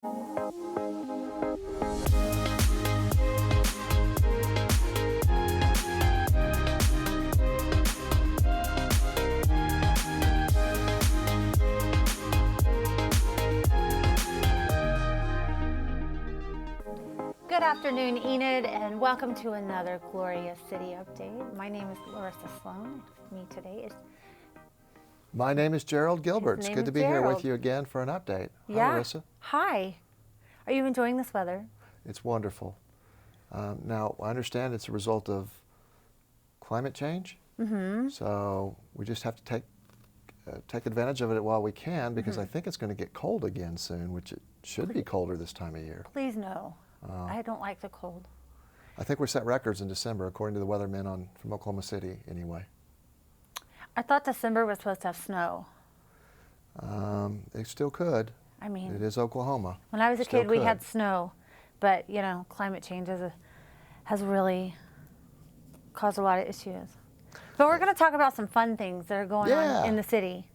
Good afternoon, Enid, and welcome to another Glorious City Update. My name is Larissa Sloan. With me today is... My name is Jerald Gilbert. It's good to be here with you again for an update. Yeah. Hi, Larissa. Hi. Are you enjoying this weather? It's wonderful. Now, I understand it's a result of climate change. Mm-hmm. So we just have to take advantage of it while we can, because I think it's going to get cold again soon, which it should be colder this time of year. Please no. I don't like the cold. I think we set records in December, according to the weathermen from Oklahoma City, anyway. I thought December was supposed to have snow. They still could. I mean, it is Oklahoma. When I was a kid, we had snow, but you know, climate change has really caused a lot of issues. But we're going to talk about some fun things that are going on in the city.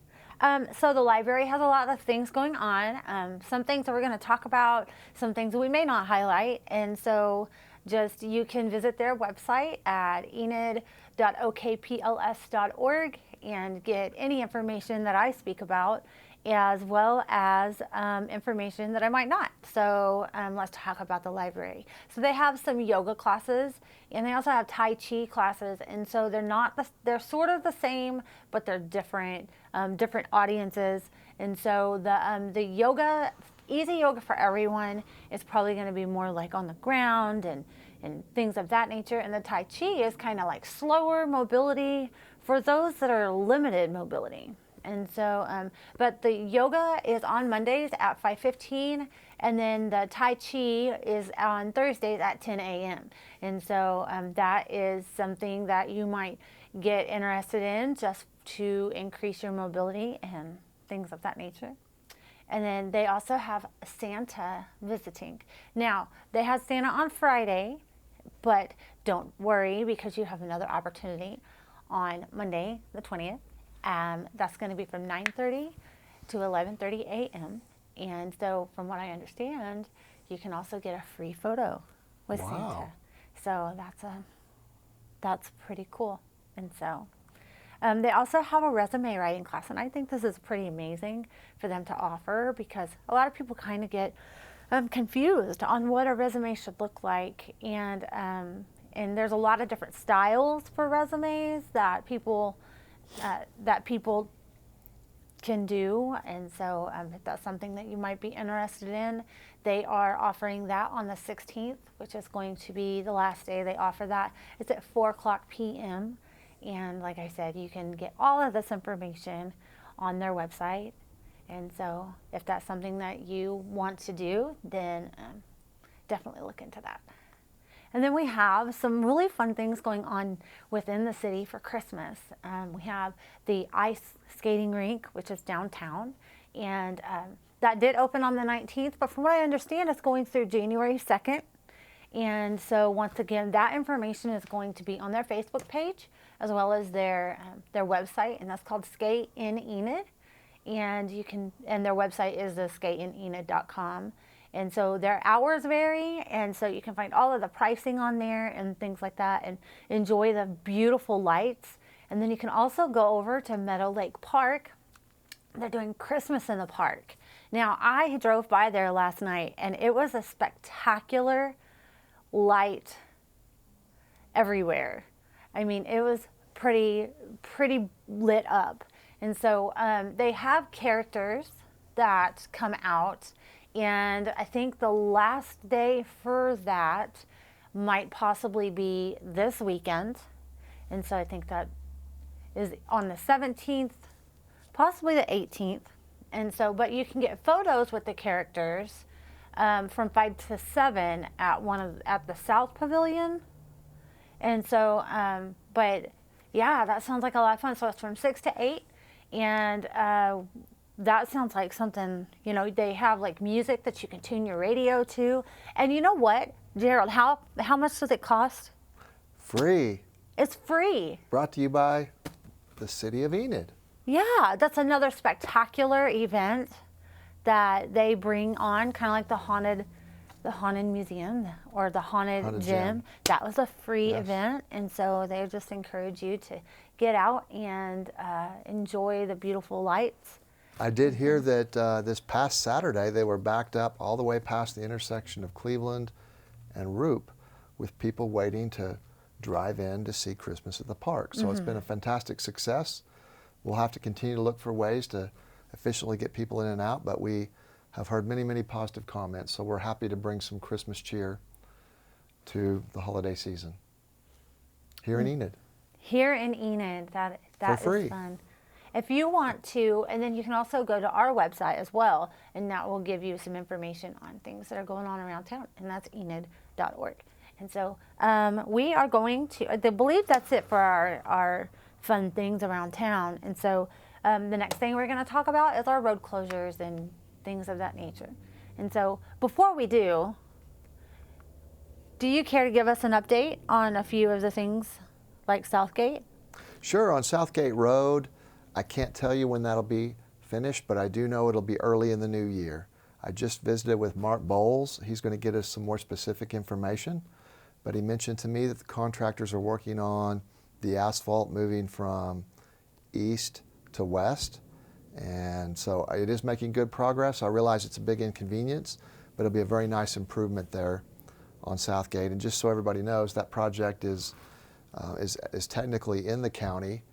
So the library has a lot of things going on, some things that we're going to talk about, some things that we may not highlight, and so just you can visit their website at enid.okpls.org and get any information that I speak about, as well as information that I might not. So let's talk about the library. So they have some yoga classes, and they also have Tai Chi classes, and so they're sort of the same, but they're different audiences. And so the yoga, easy yoga for everyone, is probably going to be more like on the ground and things of that nature. And the Tai Chi is kind of like slower mobility for those that are limited mobility. And so, but the yoga is on Mondays at 5:15, and then the Tai Chi is on Thursdays at 10 a.m. And so that is something that you might get interested in just to increase your mobility and things of that nature. And then they also have Santa visiting. Now, they have Santa on Friday, but don't worry, because you have another opportunity on Monday, the 20th. That's going to be from 9:30 to 11:30 a.m. And so from what I understand, you can also get a free photo with Santa. So that's pretty cool. And so they also have a resume writing class, and I think this is pretty amazing for them to offer, because a lot of people kind of get confused on what a resume should look like. And there's a lot of different styles for resumes that people can do, and so if that's something that you might be interested in, they are offering that on the 16th, which is going to be the last day they offer that. It's at 4:00 p.m. and like I said, you can get all of this information on their website. And so if that's something that you want to do, then definitely look into that. And then we have some really fun things going on within the city for Christmas. We have the ice skating rink, which is downtown, and that did open on the 19th, but from what I understand, it's going through January 2nd. And so once again, that information is going to be on their Facebook page, as well as their website, and that's called Skate in Enid. And their website is the skateinenid.com. And so their hours vary, and so you can find all of the pricing on there and things like that, and enjoy the beautiful lights. And then you can also go over to Meadow Lake Park. They're doing Christmas in the park. Now, I drove by there last night, and it was a spectacular light everywhere. I mean, it was pretty lit up. And so they have characters that come out, and I think the last day for that might possibly be this weekend. And so I think that is on the 17th, possibly the 18th. And so, but you can get photos with the characters from 5 to 7 at the South Pavilion. And so, but yeah, that sounds like a lot of fun. So it's from 6 to 8, and that sounds like something, you know, they have like music that you can tune your radio to. And you know what, Jerald, how much does it cost? Free. It's free. Brought to you by the City of Enid. Yeah, that's another spectacular event that they bring on, kind of like the haunted museum or the haunted gym. That was a free event, and so they just encourage you to get out and enjoy the beautiful lights. I did hear that this past Saturday they were backed up all the way past the intersection of Cleveland and Roop with people waiting to drive in to see Christmas at the park. So it's been a fantastic success. We'll have to continue to look for ways to efficiently get people in and out, but we have heard many, many positive comments, so we're happy to bring some Christmas cheer to the holiday season here in Enid. Here in Enid, that For free. is fun. If you want to, and then you can also go to our website as well, and that will give you some information on things that are going on around town, and that's enid.org. And so we are going to, I believe that's it for our fun things around town. And so the next thing we're going to talk about is our road closures and things of that nature. And so before we do you care to give us an update on a few of the things like Southgate? Sure, on Southgate Road, I can't tell you when that'll be finished, but I do know it'll be early in the new year. I just visited with Mark Bowles. He's going to get us some more specific information, but he mentioned to me that the contractors are working on the asphalt moving from east to west, and so it is making good progress. I realize it's a big inconvenience, but it'll be a very nice improvement there on Southgate. And just so everybody knows, that project is technically in the county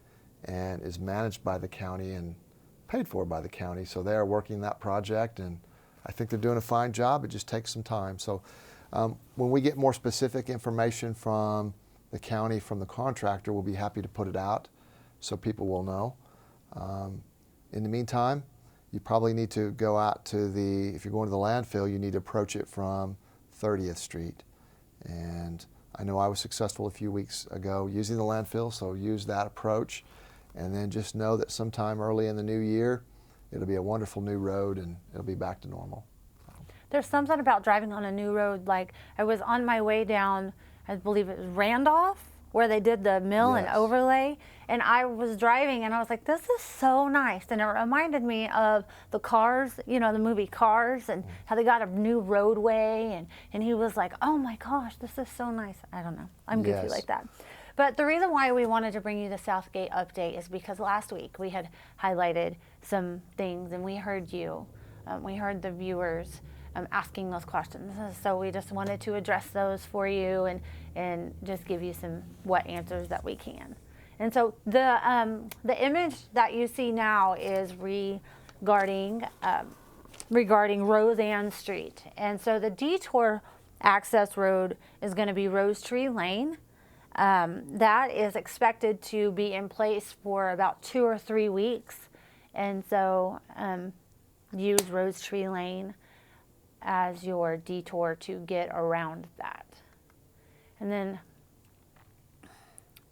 and is managed by the county and paid for by the county. So they are working that project, and I think they're doing a fine job. It just takes some time. So when we get more specific information from the county, from the contractor, we'll be happy to put it out so people will know. In the meantime, you probably need to go out to if you're going to the landfill, you need to approach it from 30th Street. And I know I was successful a few weeks ago using the landfill, so use that approach. And then just know that sometime early in the new year, it'll be a wonderful new road and it'll be back to normal. There's something about driving on a new road. Like I was on my way down, I believe it was Randolph, where they did the mill and overlay, and I was driving and I was like, this is so nice. And it reminded me of the Cars, you know, the movie Cars, and how they got a new roadway, and he was like, oh my gosh, this is so nice. I don't know, I'm goofy like that. But the reason why we wanted to bring you the Southgate update is because last week we had highlighted some things, and we heard you, we heard the viewers asking those questions. So we just wanted to address those for you and just give you some answers that we can. And so the image that you see now is regarding Roseanne Street. And so the detour access road is going to be Rose Tree Lane. That is expected to be in place for about 2 or 3 weeks. And so use Rose Tree Lane as your detour to get around that. And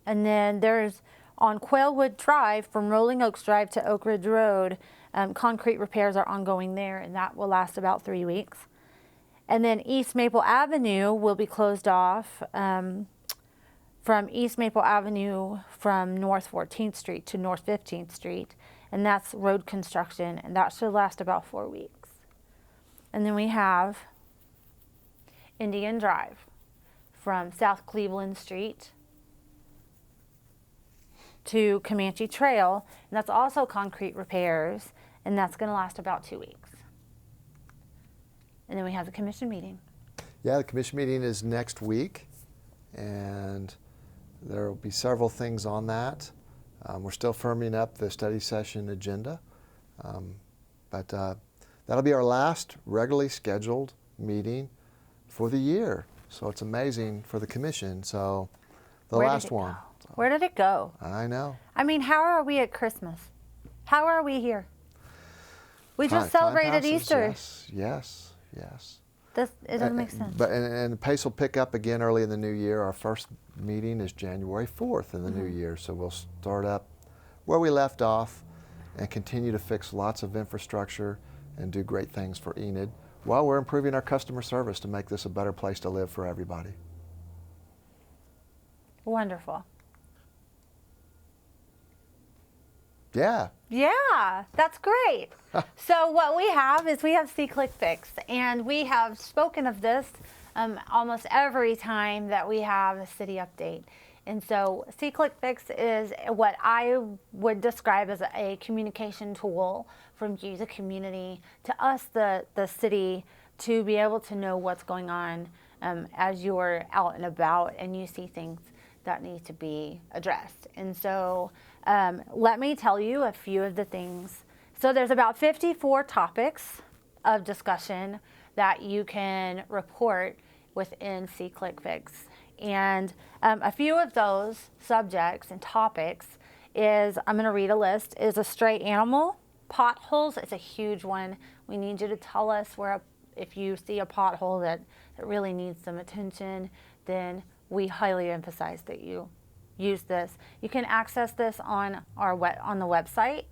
then there's on Quailwood Drive from Rolling Oaks Drive to Oak Ridge Road, concrete repairs are ongoing there, and that will last about 3 weeks. And then East Maple Avenue will be closed off from East Maple Avenue from North 14th Street to North 15th Street, and that's road construction, and that should last about 4 weeks. And then we have Indian Drive from South Cleveland Street to Comanche Trail, and that's also concrete repairs, and that's going to last about 2 weeks. And then we have the commission meeting. Yeah, the commission meeting is next week, and there will be several things on that. We're still firming up the study session agenda, but that'll be our last regularly scheduled meeting for the year. So it's amazing for the commission. So the last one. So, where did it go? I know. I mean, how are we at Christmas? How are we here? We just celebrated Easter. Yes. It doesn't make sense. And the pace will pick up again early in the new year. Our first meeting is January 4th in the new year. So we'll start up where we left off and continue to fix lots of infrastructure and do great things for Enid while we're improving our customer service to make this a better place to live for everybody. Wonderful. Yeah. Yeah, that's great. So what we have is we have SeeClickFix, and we have spoken of this almost every time that we have a city update. And so SeeClickFix is what I would describe as a communication tool from you, the community, to us, the city, to be able to know what's going on as you're out and about and you see things that need to be addressed. And so let me tell you a few of the things. So there's about 54 topics of discussion that you can report within SeeClickFix. And a few of those subjects and topics is, I'm going to read a list, is a stray animal, potholes. It's a huge one. We need you to tell us if you see a pothole that really needs some attention, then we highly emphasize that you use this. You can access this on the website,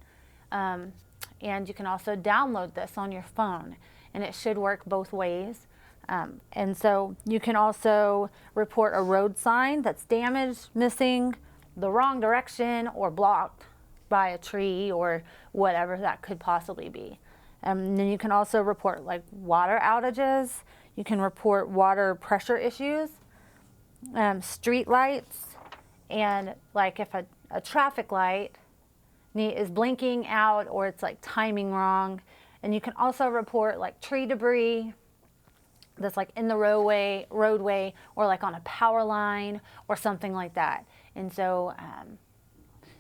and you can also download this on your phone, and it should work both ways. And so you can also report a road sign that's damaged, missing, the wrong direction, or blocked by a tree or whatever that could possibly be. And then you can also report like water outages. You can report water pressure issues, street lights, and like if a traffic light is blinking out or it's like timing wrong. And you can also report like tree debris that's like in the roadway or like on a power line or something like that. And so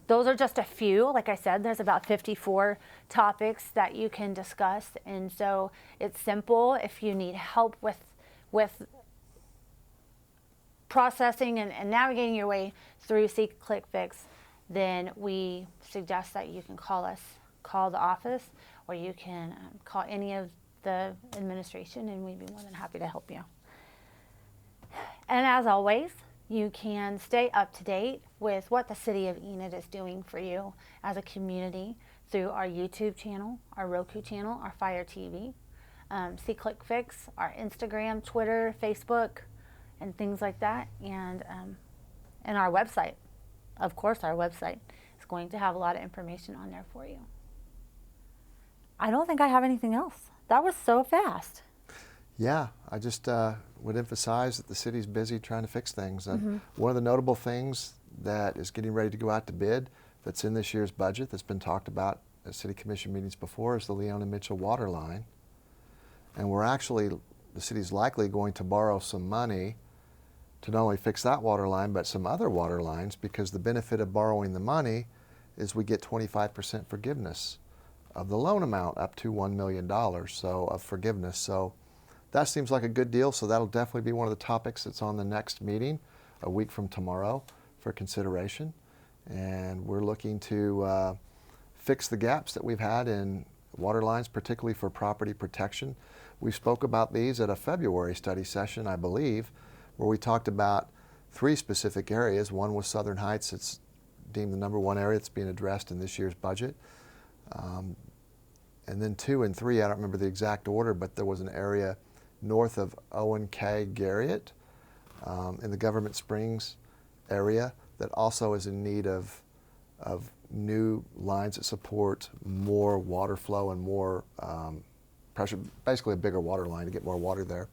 those are just a few. Like I said, there's about 54 topics that you can discuss. And so it's simple. If you need help with processing and navigating your way through SeeClickFix, then we suggest that you can call the office, or you can call any of the administration, and we'd be more than happy to help you. And as always, you can stay up to date with what the City of Enid is doing for you as a community through our YouTube channel, our Roku channel, our Fire TV, SeeClickFix, our Instagram, Twitter, Facebook, and things like that, and our website. Of course, our website is going to have a lot of information on there for you. I don't think I have anything else. That was so fast. Yeah, I just would emphasize that the city's busy trying to fix things. And one of the notable things that is getting ready to go out to bid that's in this year's budget that's been talked about at City Commission meetings before is the Leon and Mitchell water line. And the city's likely going to borrow some money to not only fix that water line, but some other water lines, because the benefit of borrowing the money is we get 25% forgiveness of the loan amount up to $1 million of forgiveness. So that seems like a good deal. So that'll definitely be one of the topics that's on the next meeting a week from tomorrow for consideration. And we're looking to fix the gaps that we've had in water lines, particularly for property protection. We spoke about these at a February study session, I believe, where we talked about 3 specific areas. One was Southern Heights. It's deemed the #1 area that's being addressed in this year's budget. And then 2 and 3, I don't remember the exact order, but there was an area north of Owen K. Garriott in the Government Springs area that also is in need of new lines that support more water flow and more pressure, basically a bigger water line to get more water there.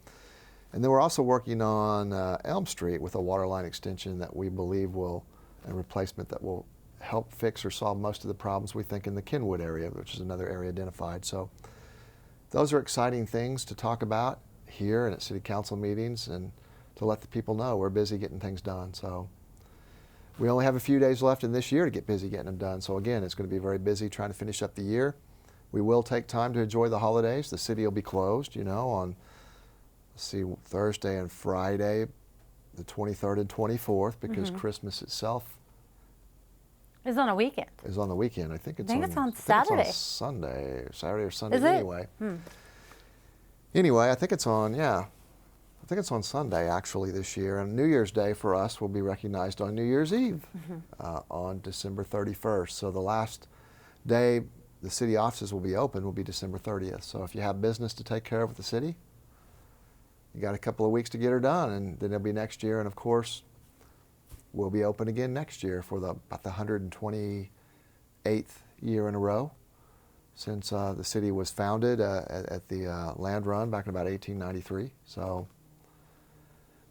And then we're also working on Elm Street with a water line extension that we believe and replacement that will help fix or solve most of the problems we think in the Kenwood area, which is another area identified. So those are exciting things to talk about here and at City Council meetings, and to let the people know we're busy getting things done. So we only have a few days left in this year to get busy getting them done. So again, it's going to be very busy trying to finish up the year. We will take time to enjoy the holidays. The city will be closed, on Thursday and Friday, the 23rd and 24th, because Christmas itself is on a weekend. Is on the weekend. I think it's on Saturday. It's on Saturday or Sunday is it? Anyway. Anyway, I think it's on, I think it's on Sunday actually this year. And New Year's Day for us will be recognized on New Year's Eve on December 31st. So the last day the city offices will be open will be December 30th. So if you have business to take care of with the city, you got a couple of weeks to get her done, and then it'll be next year. And of course, we'll be open again next year for about the 128th year in a row since the city was founded at the land run back in about 1893. So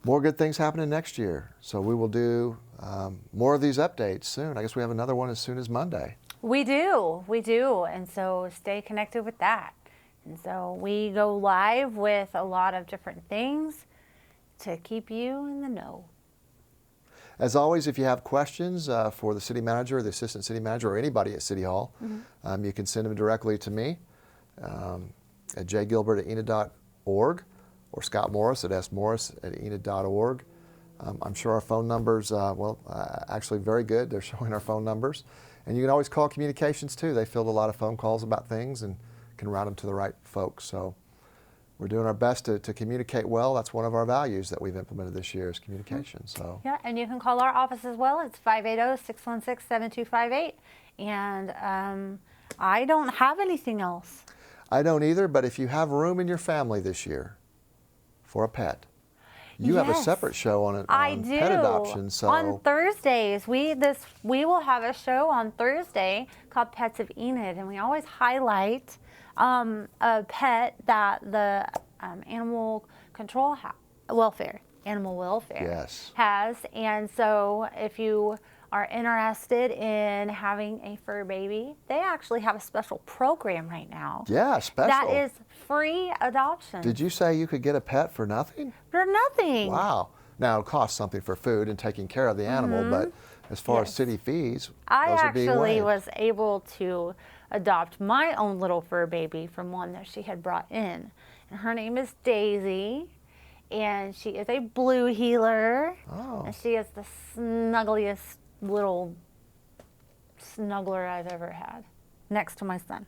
more good things happening next year. So we will do more of these updates soon. I guess we have another one as soon as Monday. We do. And so stay connected with that. And so we go live with a lot of different things to keep you in the know. As always, if you have questions for the city manager, the assistant city manager, or anybody at City Hall, you can send them directly to me at jgilbert@enid.org or Scott Morris at smorris@enid.org. I'm sure our phone numbers, actually very good. They're showing our phone numbers. And you can always call Communications too. They field a lot of phone calls about things and can route them to the right folks. So we're doing our best to communicate well. That's one of our values that we've implemented this year is communication. So yeah, and you can call our office as well. It's 580-616-7258. And I don't have anything else. I don't either, but if you have room in your family this year for a pet, you have a separate show on pet adoption. So on Thursdays, we will have a show on Thursday called Pets of Enid, and we always highlight a pet that the animal welfare has. And so if you are interested in having a fur baby, they actually have a special program right now. Yeah, special. That is free adoption. Did you say you could get a pet for nothing? For nothing. Wow. Now, it'll cost something for food and taking care of the animal, but as far as city fees, I those are being waived. actually was able to adopt my own little fur baby from one that she had brought in. And her name is Daisy, and she is a blue heeler. Oh. And she is the snuggliest little snuggler I've ever had, next to my son.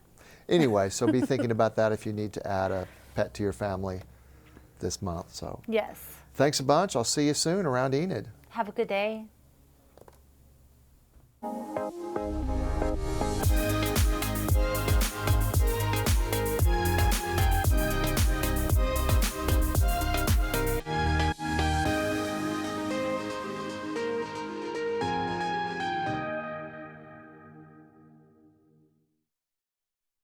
Anyway, so be thinking about that if you need to add a pet to your family this month. So yes. Thanks a bunch. I'll see you soon around Enid. Have a good day.